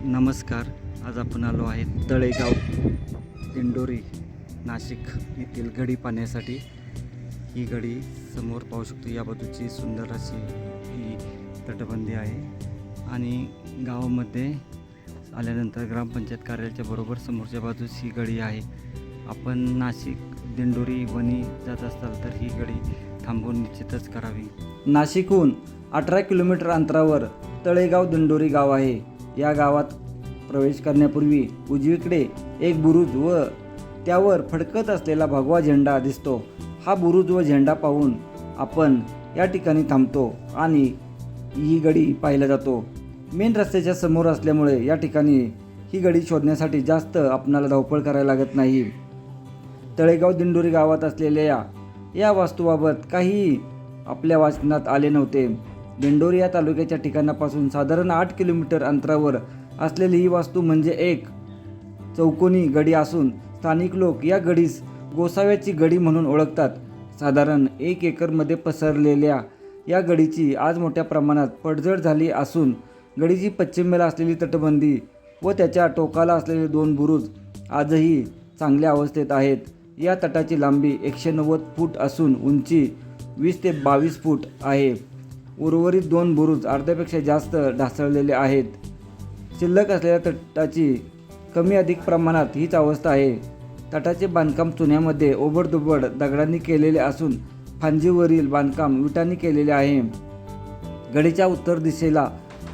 नमस्कार. आज आपण आलो आहे तळेगाव दिंडोरी नाशिक येथील गडी पाहण्यासाठी. ही गडी समोर पाहू शकतो. या बाजूची सुंदर अशी ही तटबंदी आहे आणि गावामध्ये आल्यानंतर ग्रामपंचायत कार्यालयाच्या बरोबर समोरच्या बाजूस ही गडी आहे. आपण नाशिक दिंडोरी वणी जात असाल तर ही गडी थांबवून निश्चितच करावी. नाशिकहून 18 किलोमीटर अंतरावर तळेगाव दिंडोरी गाव आहे. या गावात प्रवेश करण्यापूर्वी उजवीकडे एक बुरुज व त्यावर फडकत असलेला भगवा झेंडा दिसतो. हा बुरुज व झेंडा पाहून आपण या ठिकाणी थांबतो आणि ही गडी पाहायला जातो. मेन रस्त्याच्या समोर असल्यामुळे या ठिकाणी ही गडी शोधण्यासाठी जास्त आपणाला धावपळ करायला लागत नाही. तळेगाव दिंडोरी गावात असलेल्या या वास्तूबाबत काही आपल्या वाचनात आले नव्हते. दिंडोरी या तालुक्याच्या ठिकाणापासून साधारण 8 किलोमीटर अंतरावर असलेली ही वास्तू म्हणजे एक चौकोनी गडी असून स्थानिक लोक या गडीस गोसाव्याची गडी म्हणून ओळखतात. साधारण 1 एकरमध्ये पसरलेल्या या गडीची आज मोठ्या प्रमाणात पडझड झाली असून गडीची पश्चिमेला असलेली तटबंदी व त्याच्या टोकाला असलेले 2 बुरुज आजही चांगल्या अवस्थेत आहेत. या तटाची लांबी 190 फूट असून उंची 20 ते 22 फूट आहे. उर्वरित 2 बुरुज अर्ध्यापेक्षा जास्त ढासळलेले आहेत. शिल्लक असलेल्या तटाची कमी अधिक प्रमाणात हीच अवस्था आहे. तटाचे बांधकाम चुन्यामध्ये ओबडधोबड दगडांनी केलेले असून फांजीवरील बांधकाम विटांनी केलेले आहे. गडीच्या उत्तर दिशेला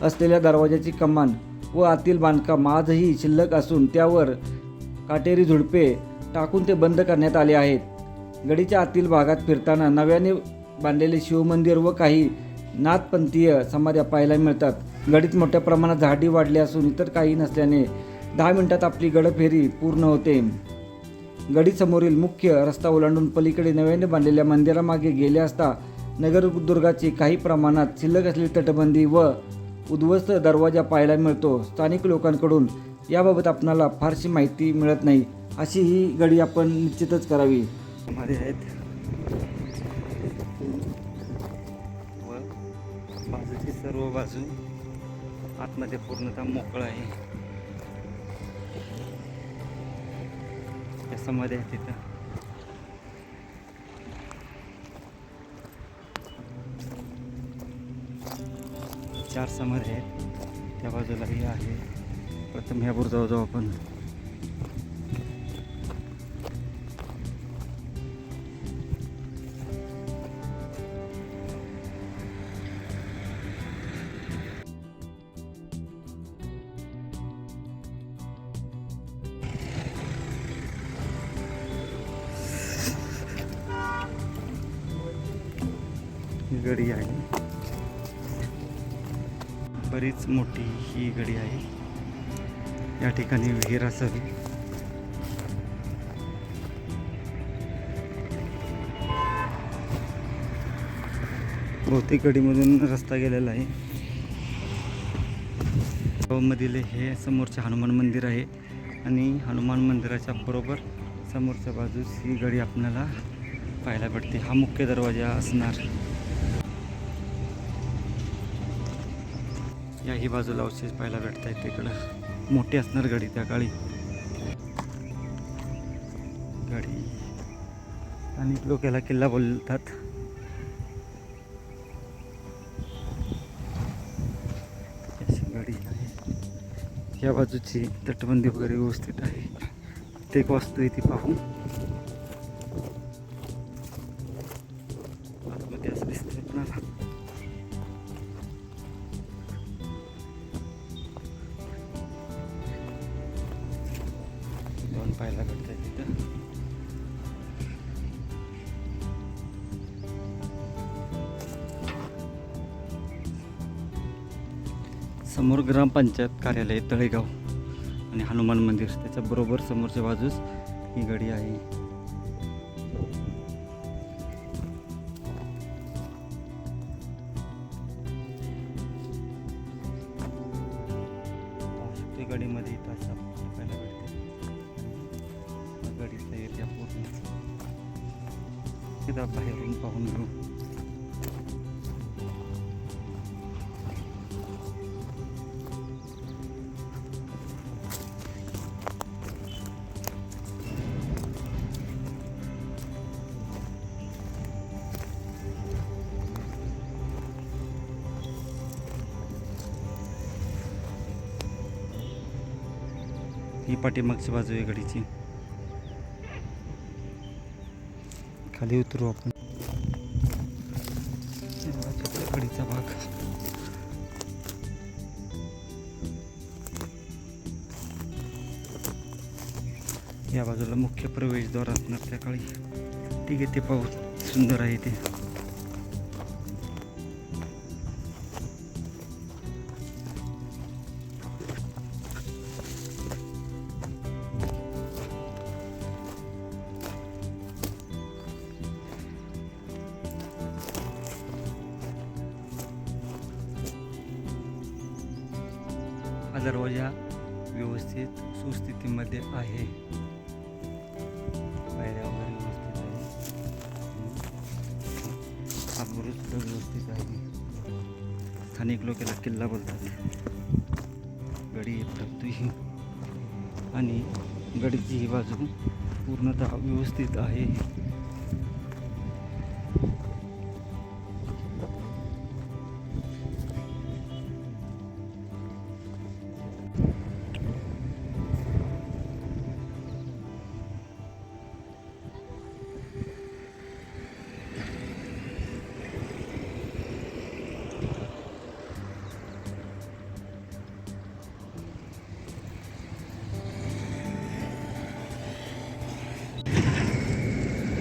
असलेल्या दरवाजाची कमान व आतील बांधकाम आजही शिल्लक असून त्यावर काटेरी झुडपे टाकून ते बंद करण्यात आले आहेत. गडीच्या आतील भागात फिरताना नव्याने बांधलेले शिवमंदिर व काही नाथपंथीय समाध्या पाहायला मिळतात. गडीत मोठ्या प्रमाणात झाडी वाढली असून इतर काही नसल्याने 10 मिनिटात आपली गडफेरी पूर्ण होते. गडीसमोरील मुख्य रस्ता ओलांडून पलीकडे नव्याने बांधलेल्या मंदिरामागे गेले असता नगरदुर्गाची काही प्रमाणात शिल्लक असलेली तटबंदी व उद्ध्वस्त दरवाजा पाहायला मिळतो. स्थानिक लोकांकडून याबाबत आपणाला फारशी माहिती मिळत नाही. अशी ही गडी आपण निश्चितच करावी. बाजूची सर्व बाजू आतमध्ये पूर्णतः मोकळं आहे. या समाधी आहे तिथं. चार समाधी आहेत. त्या बाजूलाही आहे. प्रथम ह्या बुरुजावर जाऊ आपण. गडी आहे. बरीच मोठी ही गडी आहे. या ठिकाणी विहीर असावी. बहुतेक गडीमधून रस्ता गेलेला आहे. गावामधील हे समोरचे हनुमान मंदिर आहे आणि हनुमान मंदिराच्या बरोबर समोरच्या बाजूस ही गडी आपल्याला पाहायला भेटते. हा मुख्य दरवाजा असणार. याही बाजूला अवशेष पाहायला भेटत आहेत. तिकडं मोठी असणार गडी त्या काळी. गडी अनेक लोक याला किल्ला बोलतात. अशी गडी आहे. या बाजूची तटबंदी वगैरे व्यवस्थित आहे. प्रत्येक वास्तू आहे ती पाहून आतमध्ये असं दिसतंय आपल्याला. पाहायला भेटत आहे तिथं. समोर ग्रामपंचायत कार्यालय तळेगाव आणि हनुमान मंदिर त्याच्या बरोबर समोरच्या बाजूस ही गडी आहे. गडीमध्ये तासा पाहायला भेटते. गडीचा एरिया पूर्ण एकदा बाहेरून पाहून घेऊ. ही पाठीमागची बाजू आहे गडीची. खाली उतरू आपण. हे बघा, तिकडे गडीचा भाग. या बाजूला मुख्य प्रवेशद्वार असणार त्या काळी. ठीक आहे, ते पाहू. सुंदर आहे ते. हा दरवाजा व्यवस्थित सुस्थितीमध्ये आहे. पायऱ्या वगैरे व्यवस्थित आहे. हा बुरुज सुद्धा व्यवस्थित आहे. स्थानिक लोक याला किल्ला बोलतात. गडी प्रत्येक आणि गडीची ही बाजू पूर्णतः व्यवस्थित आहे.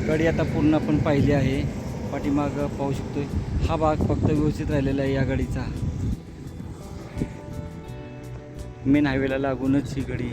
गडी आता पूर्ण आपण पाहिली आहे. पाठीमाग पाहू शकतोय. हा भाग फक्त व्यवस्थित राहिलेला आहे या गडीचा. मेन हायवेला लागूनच ही गडी